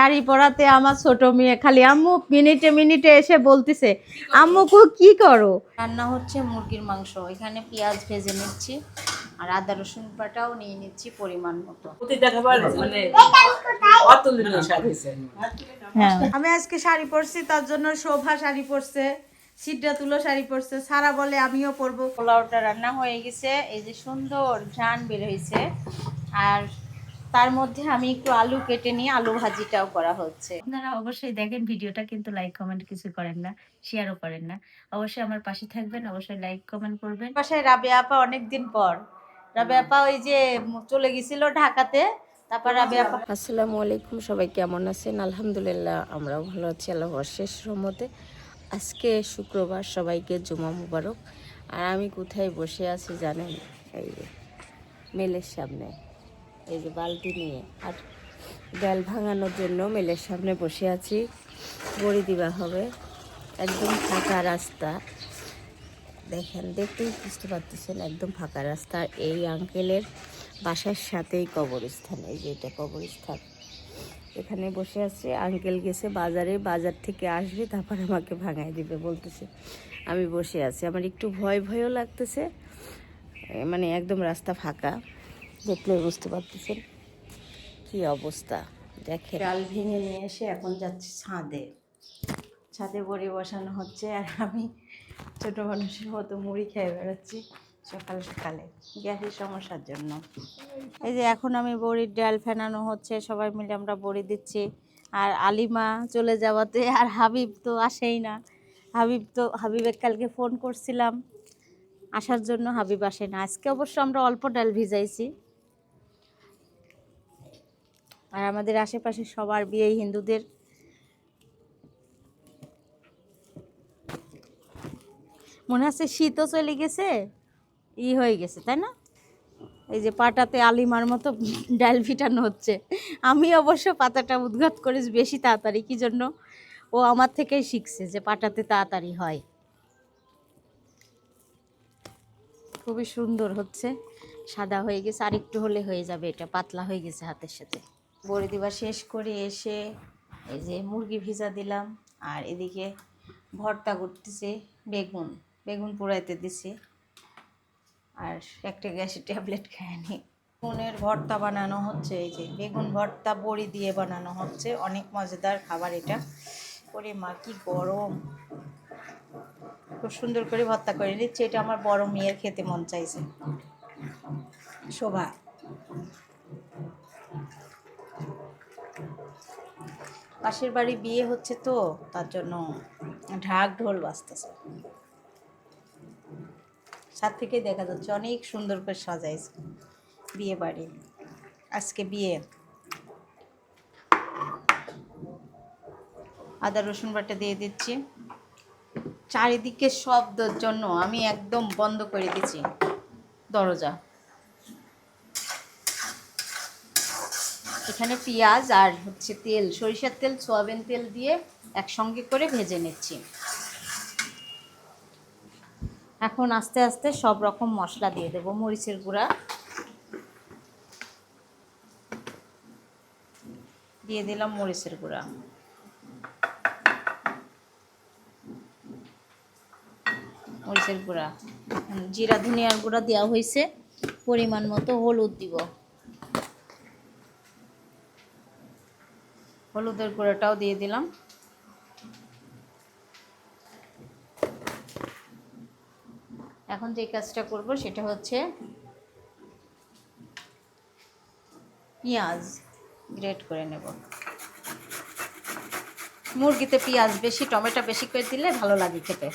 শাড়ি পরাতে আমার ছোট মেয়ে খালি আম্মু মিনিটে মিনিটে এসে বলতেছে আম্মু কি করো। রান্না হচ্ছে মুরগির মাংস, এখানে পেঁয়াজ ভেজে নিচ্ছি আর আদা রসুন বাটাও নিয়ে নিচ্ছি পরিমাণ মতো। হ্যাঁ, আমি আজকে শাড়ি পরছি, তার জন্য শোভা শাড়ি পরছে, সিদ্ধা তুলো শাড়ি পরছে, সারা বলে আমিও পরবো। পোলাওটা রান্না হয়ে গেছে, এই যে সুন্দর ঘ্রাণ বের হয়েছে। আর তার মধ্যে আমি একটু আলু কেটে নিয়ে আলু ভাজিটাও করা হচ্ছে। আপনারা অবশ্যই দেখেন ভিডিওটা, কিন্তু লাইক কমেন্ট কিছু করেন না, শেয়ারও করেন না। অবশ্যই আমার পাশে থাকবেন, অবশ্যই লাইক কমেন্ট করবেন। বাসায় রাবেয়া আপা অনেকদিন পর, রাবেয়া আপা ওই যে চলে গেছিল ঢাকাতে, তারপর রাবেয়া আপা। আসসালামু আলাইকুম, সবাই কেমন আছেন? আলহামদুলিল্লাহ আমরাও ভালো আছি আল্লাহর শেষ রহমতে। আজকে শুক্রবার, সবাইকে জুমা মুবারক। আর আমি কোথায় বসে আছি জানেন? এই যে মেলের সামনে, এই যে বালতি নিয়ে আর ডাল ভাঙানোর জন্য মেলের সামনে বসে আছি। বড়ি দিবা হবে, একদম ফাঁকা রাস্তা, দেখেন দেখতেই বুঝতে পারতেছেন, একদম ফাঁকা রাস্তা। এই আঙ্কেলের বাসার সাথেই কবরস্থান, এই যে এটা কবরস্থান। এখানে বসে আছে, আঙ্কেল গেছে বাজারে, বাজার থেকে আসবে তারপর আমাকে ভাঙায় দিবে বলতেছে। আমি বসে আছি, আমার একটু ভয়ও লাগতেছে, মানে একদম রাস্তা ফাঁকা, দেখলে বুঝতে পারতেছেন কি অবস্থা। দেখেন ডাল ভেঙে নিয়ে এসে এখন যাচ্ছি ছাদে, ছাদে বড়ি বসানো হচ্ছে। আর আমি ছোট মানুষের মতো মুড়ি খেয়ে বেড়াচ্ছি সকাল সকালে গ্যাসের সমস্যার জন্য। এই যে এখন আমি বড়ির ডাল ফেনানো হচ্ছে, সবাই মিলে আমরা বড়ি দিচ্ছি। আর আলিমা চলে যাওয়াতে আর হাবিব তো আসেই না। হাবিবের কালকে ফোন করছিলাম আসার জন্য, হাবিব আসে না। আজকে অবশ্য আমরা অল্প ডাল ভিজাইছি। আর আমাদের আশেপাশে সবার বিয়ে, হিন্দুদের। মনে হচ্ছে শীতও চলে গেছে, হয়ে গেছে, তাই না? এই যে পাটাতে আলিমার মতো ডাল ফিটানো হচ্ছে। আমি অবশ্য পাতাটা উদ্ঘাত করেছি বেশি তাড়াতাড়ি, কি জন্য? ও আমার থেকেই শিখছে যে পাটাতে তাড়াতাড়ি হয়। খুবই সুন্দর হচ্ছে, সাদা হয়ে গেছে, আর একটু হলে হয়ে যাবে, এটা পাতলা হয়ে গেছে হাতের সাথে। বড়ি দিবা শেষ করে এসে এই যে মুরগি ভিজা দিলাম, আর এদিকে ভর্তা করতেছে, বেগুন পোড়াইতে দিছি, আর একটা গ্যাসের ট্যাবলেট খায়নি। বেগুনের ভর্তা বানানো হচ্ছে, এই যে বেগুন ভর্তা বড়ি দিয়ে বানানো হচ্ছে, অনেক মজাদার খাবার এটা। ওরে মা কি গরম, খুব সুন্দর করে ভর্তা করে নিচ্ছে। এটা আমার বড় মেয়ের খেতে মন চাইছে, শোভা। পাশের বাড়ি বিয়ে হচ্ছে তো, তার জন্য ঢাক ঢোল বাজতেছে। ছাদ থেকে দেখা যাচ্ছে অনেক সুন্দর করে সাজাইছে বিয়ে বাড়ি, আজকে বিয়ে। আদা রসুন বাটা দিয়ে দিচ্ছি। চারিদিকে শব্দের জন্য আমি একদম বন্ধ করে দিচ্ছি দরজা। এখানে পেঁয়াজ আর হচ্ছে তেল, সরিষার তেল, সয়াবিন তেল দিয়ে একসঙ্গে করে ভেজে নিচ্ছি। এখন আস্তে আস্তে সব রকম মশলা দিয়ে দেবো। মরিচের গুঁড়া দিয়ে দিলাম, মরিচের গুঁড়া, জিরা ধনিয়ার গুঁড়া দেওয়া হয়েছে, পরিমাণ মতো হলুদ দিব, হলুদের গুঁড়াটাও দিয়ে দিলাম। এখন যে কাজটা করব সেটা হচ্ছে পেঁয়াজ গ্রেট করে নেব। মুরগিতে পেঁয়াজ বেশি, টমেটো বেশি করে দিলে ভালো লাগে খেতে।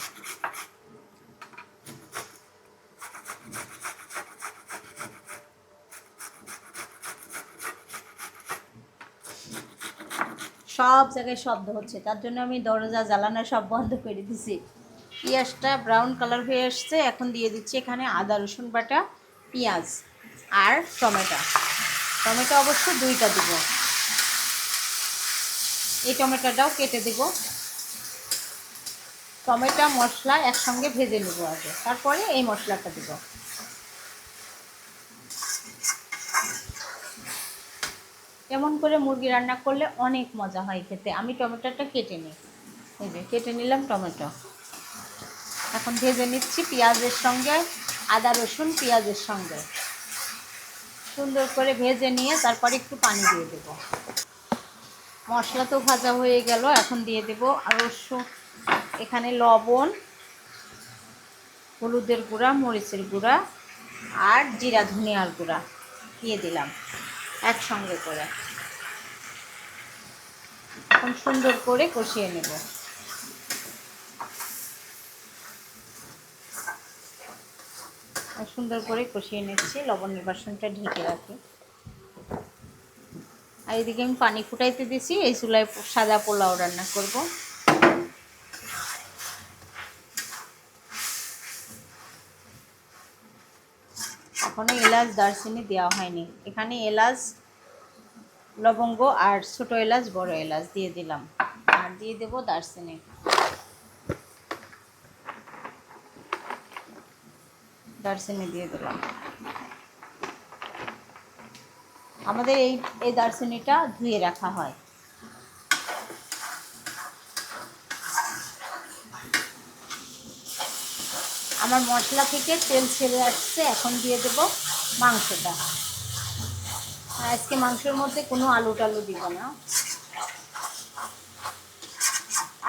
সব জায়গায় শব্দ হচ্ছে, তার জন্য আমি দরজা জ্বালানো সব বন্ধ করে দিছি। পেঁয়াজটা ব্রাউন কালার হয়ে আসছে, এখন দিয়ে দিচ্ছি এখানে আদা রসুন বাটা, পেঁয়াজ আর টমেটো অবশ্য 2টা দিব। এই টমেটোটাও কেটে দেব। টমেটো মশলা একসঙ্গে ভেজে নেব আগে, তারপরে এই মশলাটা দেব। কেমন করে মুরগি রান্না করলে অনেক মজা হয় খেতে। আমি টমেটোটা কেটে নিই, এই যে কেটে নিলাম টমেটো। এখন ভেজে নিচ্ছি পেঁয়াজের সঙ্গে, আদা রসুন পেঁয়াজের সঙ্গে সুন্দর করে ভেজে নিয়ে তারপরে একটু পানি দিয়ে দেবো। মশলা তো ভাজা হয়ে গেল, এখন দিয়ে দেব আর এখানে লবণ, হলুদের গুঁড়া, মরিচের গুঁড়া আর জিরা ধনিয়ার গুঁড়া দিয়ে দিলাম একসঙ্গে করে। এখন সুন্দর করে কষিয়ে নেব। সুন্দর করে কষিয়ে নিচ্ছি, লবণের বাসনটা ঢেকে রাখি। আর এদিকে আমি পানি ফুটাইতে দিছি, এই চুলায় সাদা পোলাও রান্না করব। এখনো এলাচ দারচিনি দেওয়া হয়নি, এখানে এলাচ লবঙ্গ আর ছোট এলাচ বড় এলাচ দিয়ে দিলাম, আর দিয়ে দেব দারচিনি। দারচিনি দিয়ে দিলাম। আমাদের এই দারচিনিটা ধুয়ে রাখা হয়। আমার মশলা থেকে তেল ছেড়ে আসছে, এখন দিয়ে দেব মাংসটা। আজকে মাংসের মধ্যে কোনো আলু টালু দিব না।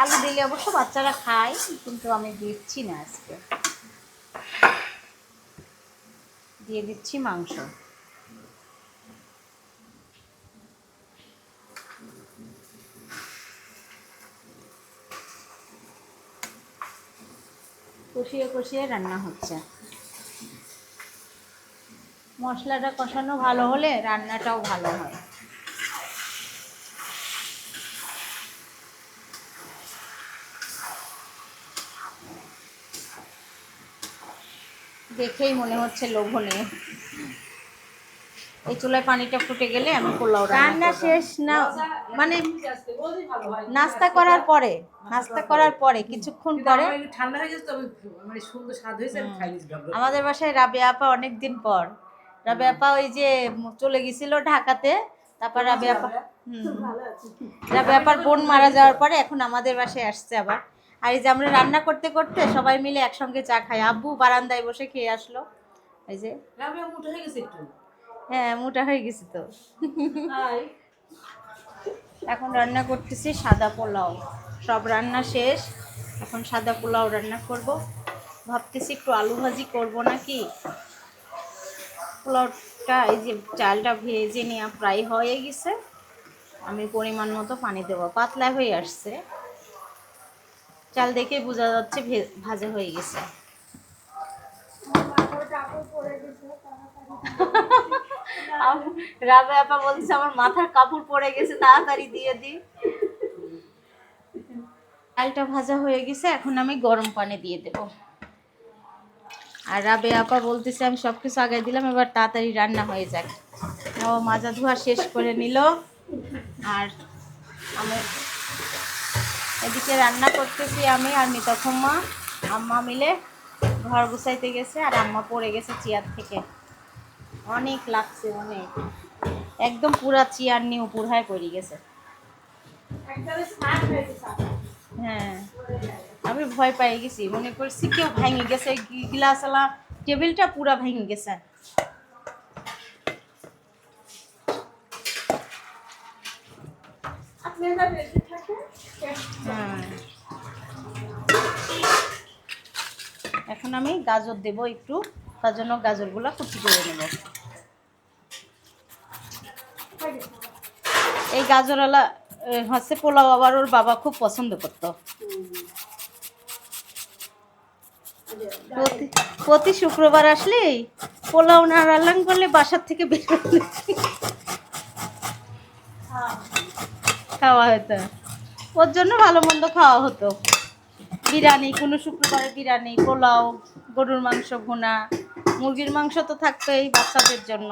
আলু দিলে অবশ্য বাচ্চারা খায়, কিন্তু আমি দিচ্ছি না আজকে। দিয়ে দিচ্ছি মাংস। কষিয়ে কষিয়ে রান্না হচ্ছে। মশলাটা কষানো ভালো হলে রান্নাটাও ভালো হয়। দেখেই মনে হচ্ছে লোভনীয়। এই চুলায় পানিটা ফুটে গেলে আমি পোলাও রান্না শেষ না, মানে নাস্তা করার পরে, নাস্তা করার পরে কিছুক্ষণ পরে। ঠান্ডা হয়ে গেছে, তবে মানে সুন্দর স্বাদ হয়েছে, আমি খাই নিয়েছি। আমাদের বাসায় রাবেয়া আপা অনেকদিন পর, রাবেয়া আপা ওই যে চলে গেছিল ঢাকাতে, তারপর রাবেয়া আপা রাবেয়া আপার বোন মারা যাওয়ার পরে এখন আমাদের বাসায় আসছে আবার। আর এই যে আমরা রান্না করতে করতে সবাই মিলে একসঙ্গে চা খাই। আব্বু বারান্দায় বসে খেয়ে আসলো। এই যে মোটা হয়ে গেছে একটু। হ্যাঁ, মোটা হয়ে গেছি তো। এখন রান্না করতেছি সাদা পোলাও। সব রান্না শেষ, এখন সাদা পোলাও রান্না করব। ভাবতেছি একটু আলু ভাজি করব নাকি। পোলাওটা এই যে চালটা ভেজে নিয়ে প্রায় হয়ে গেছে, আমি পরিমাণ মতো পানি দেব। পাতলা হয়ে আসছে, চাল দেখে বোঝা যাচ্ছে ভাজা হয়ে গেছে। রাবে আপা বলছে আমার মাথার কাপড় পড়ে গেছে, তাড়াতাড়ি দিয়ে দিই। চালটা ভাজা হয়ে গেছে, এখন আমি গরম পানি দিয়ে দেব। আর রাবে আপা বলতেছে আমি সবকিছু আগে দিলাম, এবার তাড়াতাড়ি রান্না হয়ে যাক। ও মাজা ধোয়া শেষ করে নিল, আর আমি এদিকে রান্না করতেছি। আমি আর মিতাখম্মা আম্মা মিলে ঘর গুছাইতে গেছে, আর আম্মা পড়ে গেছে চেয়ার থেকে। অনেক লাগছে, অনেক, একদম পুরা চেয়ার নিয়ে উপর হয়ে পড়ে গেছে। হ্যাঁ, আমি ভয় পেয়ে গেছি, মনে করছি কেউ ভেঙে গেছে, গ্লাস আলা টেবিলটা পুরা ভেঙে গেছে। এখন আমি গাজর দেব একটু, তার জন্য গাজরগুলো কুচি করে নেব। এই গাজরওয়ালা হচ্ছে পোলাও আবার ওর বাবা খুব পছন্দ করতো। প্রতি শুক্রবার আসলেই পোলাও না রান্না করলে বাসার থেকে বের খাওয়া হতো, ওর জন্য ভালো মন্দ খাওয়া হতো। বিরিয়ানি, কোনো শুক্রবারে বিরিয়ানি, পোলাও, গরুর মাংস ভুনা, মুরগির মাংস তো থাকবেই বাচ্চাদের জন্য।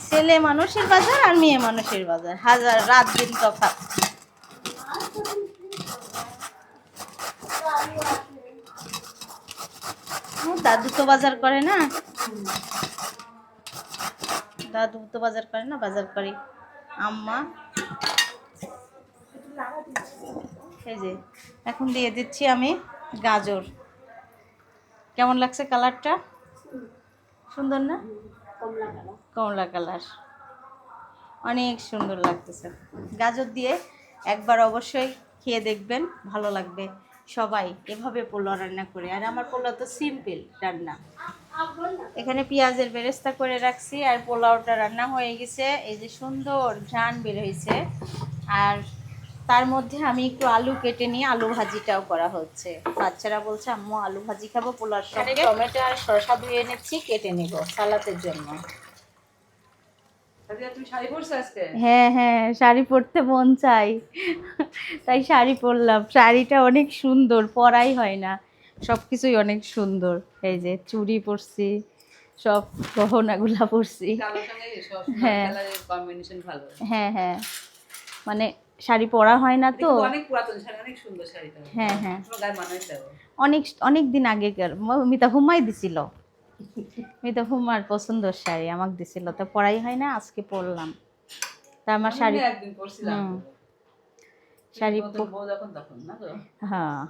ছেলে মানুষের বাজার আর মেয়ে মানুষের বাজার, হাজার রাত দিন তফাৎ। দাদু তো বাজার করে না, দাদু তো বাজার করে না, বাজার করি আম্মা। এই যে এখন দিয়ে দিচ্ছি আমি গাজর। কেমন লাগছে কালারটা? সুন্দর না? কমলা কালার, অনেক সুন্দর লাগতেছে। গাজর দিয়ে একবার অবশ্যই খেয়ে দেখবেন, ভালো লাগবে। সবাই এভাবে পোলাও রান্না করে, আর আমার পোলাও তো সিম্পল রান্না। এখানে পেঁয়াজের বেরেস্তা করে রাখছি, আর পোলাওটা রান্না হয়ে গেছে। এই যে সুন্দর ঘ্রাণ বের হয়েছে, আর তার মধ্যে আমি একটু আলু কেটে নিয়ে আলু ভাজিটাও করা হচ্ছে। বাচ্চারা বলছে আম্মু আলু ভাজি খাবো পোলাওর সঙ্গে। টমেটো আর শসা ধুয়ে এনেছি, কেটে নেব সালাতের জন্য। তুমি শাড়ি পরছো আজকে? হ্যাঁ হ্যাঁ, শাড়ি পরতে মন চাই, তাই শাড়ি পরলাম। শাড়িটা অনেক সুন্দর, পরাই হয় না, সব কিছুই অনেক সুন্দর। এই যে চুড়ি পরছি, সব গহনাগুলা পরছি। কালো সঙ্গে সবসময় হ্যাঁ। কালারের কম্বিনেশন ভালো। হ্যাঁ হ্যাঁ, মানে শাড়ি পরা হয় না তো। অনেক পুরাতন শাড়ি, অনেক সুন্দর শাড়িটা। হ্যাঁ হ্যাঁ, তোমার গায়ে মানাইছে। অনেক অনেক দিন আগেকার, মিতা হুমাই দিছিল। মিতা হুমার পছন্দের শাড়ি আমাকে দিছিল, তো পরাই হয় না, আজকে পরলাম। তা আমার শাড়ি, একদিন পরছিলাম। শাড়ি নতুন বউ যখন তখন না তো। হ্যাঁ।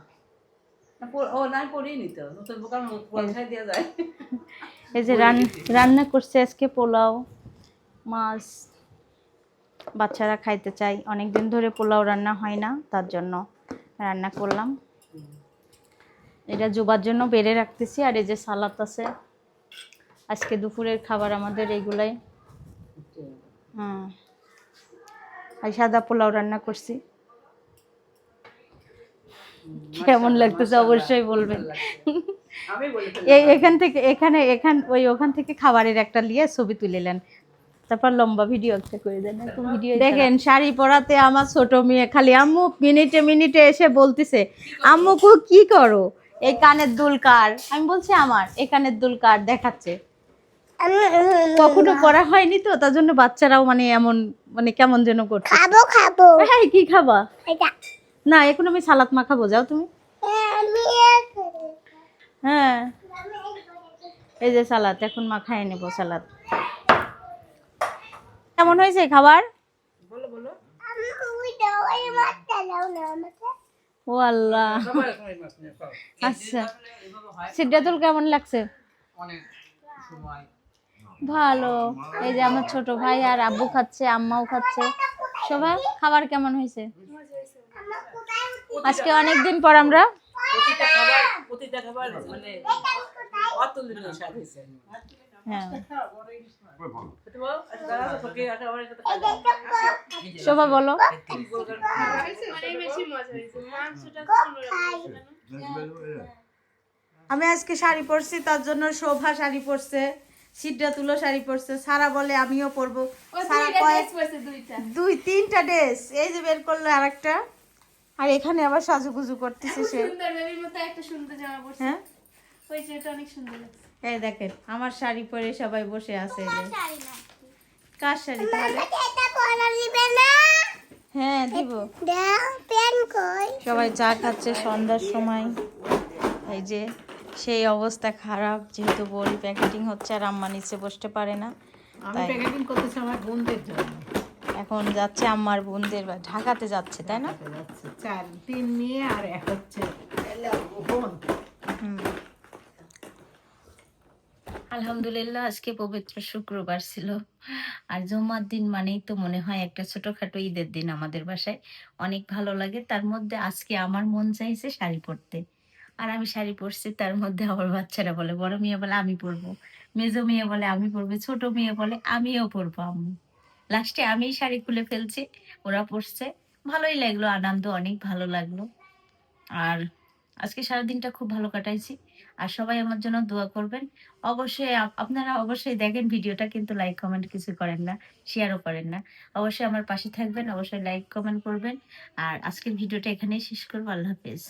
ও না পরিনি তো, নতুন বউ কারণ পরছাই দেওয়া যায়। এই যে রান্না করছে আজকে পোলাও মাছ, বাচ্চারা খাইতে চাই, অনেক দিন ধরে পোলাও রান্না হয় না, তার জন্য রান্না করলাম। এটা জুবার জন্য বেড়ে রাখতেছি, আর এই যে সালাদ আছে। আজকে দুপুরের খাবার আমাদের এইগুলাই। আর সাদা পোলাও রান্না করছি। কেমন লাগতেছে অবশ্যই বলবেন। আমি বলি এখান থেকে ওই ওখান থেকে খাবারের একটা নিয়ে ছবি তুলিলেন, তারপর লম্বা ভিডিও একটা করে দেন। ভিডিও দেখেন, শাড়ি পরাতে আমার ছোট মেয়ে খালি আম্মু মিনিটে মিনিটে এসে বলতেছে আম্মু কি করো, এই কানের দুল কার? আমি বলছি আমার, এই কানের দুল কার দেখাচ্ছে। কখনো পরা হয়নি তো, তার জন্য বাচ্চারাও মানে এমন মানে কেমন যেন করছে। খাবো। হ্যাঁ, কি খাবা? না, এখন আমি সালাদ মাখাবো, যাও তুমি। হ্যাঁ, এই যে সালাদ এখন মাখায় নেব। সালাদ কেমন হয়েছে খাবার? বলো বলো। ও আল্লাহ, সবাই এরকমই মাছ নিয়ে খাও। আচ্ছা। এভাবে হয় সিদ্ধাতুল কেমন লাগছে? অনেক সময়। ভালো। এই যে আমার ছোট ভাই আর আব্বু খাচ্ছে, আম্মাও খাচ্ছে। সবাই খাবার কেমন হয়েছে? আজকে অনেকদিন পর আমরা প্রতিটা খাবার মানে অতুলনীয় স্বাদ হয়েছে। হ্যাঁ, শোভা শোভা বলো। আমি আজকে শাড়ি পরছি, তার জন্য শোভা শাড়ি পরছে, সিদ্ধাতুলও শাড়ি পরছে, সারা বলে আমিও পরবো। সারা কয় দুই তিনটা ড্রেস, এই যে বের করলো আরেকটা, আর এখানে আবার সাজুগুজু করতেছে সে। হ্যাঁ, এই দেখেন আমার শাড়ি পরে সবাই বসে আছে। এই যে কার শাড়ি তাহলে? হ্যাঁ দিব। সবাই চা খাচ্ছে সন্ধ্যার সময়। এই যে সেই অবস্থা খারাপ, যেহেতু বড়ি প্যাকেটিং হচ্ছে আর আম্মা নিচে বসতে পারে না, আমি প্যাকেটিং করতেছি আমার বোনদের জন্য। এখন যাচ্ছে আম্মার বোনদের ঢাকাতে যাচ্ছে, তাই না? যাচ্ছে 4 3 মেয়ে আর এক হচ্ছে বোন। আলহামদুলিল্লাহ, আজকে পবিত্র শুক্রবার ছিল। আর জুম্মার দিন মানেই তো মনে হয় একটা ছোটখাটো ঈদের দিন আমাদের বাসায়। অনেক ভালো লাগে। তার মধ্যে আজকে আমার মন চাইছে শাড়ি পরতে, আর আমি শাড়ি পরছি। তার মধ্যে আমার বাচ্চারা বলে, বড় মেয়ে বলে আমি পরবো, মেজো মেয়ে বলে আমি পরবো, ছোট মেয়ে বলে আমিও পরবো আম্মু। লাস্টে আমিই শাড়ি খুলে ফেলছি, ওরা পরছে। ভালোই লাগলো, আনন্দ অনেক ভালো লাগলো। আর আজকে সারাদিনটা খুব ভালো কাটাইছি। আর সবাই আমার জন্য দোয়া করবেন। অবশ্যই আপনারা অবশ্যই দেখেন ভিডিওটা, কিন্তু লাইক কমেন্ট কিছু করেন না, শেয়ারও করেন না। অবশ্যই আমার পাশে থাকবেন, অবশ্যই লাইক কমেন্ট করবেন। আর আজকের ভিডিওটা এখানেই শেষ করবো। আল্লাহ হাফেজ।